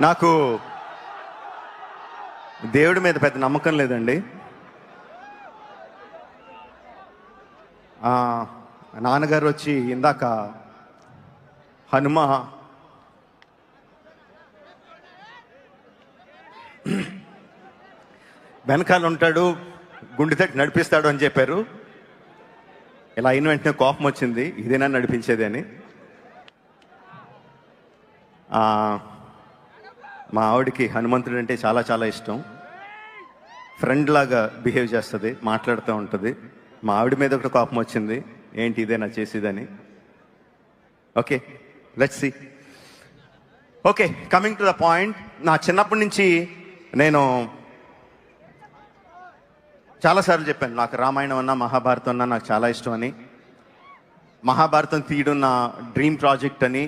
నాకు దేవుడి మీద పెద్ద నమ్మకం లేదండి. నాన్నగారు వచ్చి ఇందాక హనుమ వెనకాల ఉంటాడు, గుండె తట్టి నడిపిస్తాడు అని చెప్పారు. ఇలా అయిన వెంటనే కోపం వచ్చింది, ఇదేనా నడిపించేది అని. మా ఆవిడకి హనుమంతుడు అంటే చాలా చాలా ఇష్టం. ఫ్రెండ్ లాగా బిహేవ్ చేస్తుంది, మాట్లాడుతూ ఉంటుంది. మా ఆవిడ మీద ఒకటి కోపం వచ్చింది, ఏంటి ఇదేనా చేసేదని. Okay, let's see. Okay, coming to the point. నా చిన్నప్పటి నుంచి నేను చాలాసార్లు చెప్పాను, నాకు రామాయణం అన్నా మహాభారతం అన్నా నాకు చాలా ఇష్టం అని. మహాభారతం తీయడం నా డ్రీమ్ ప్రాజెక్ట్ అని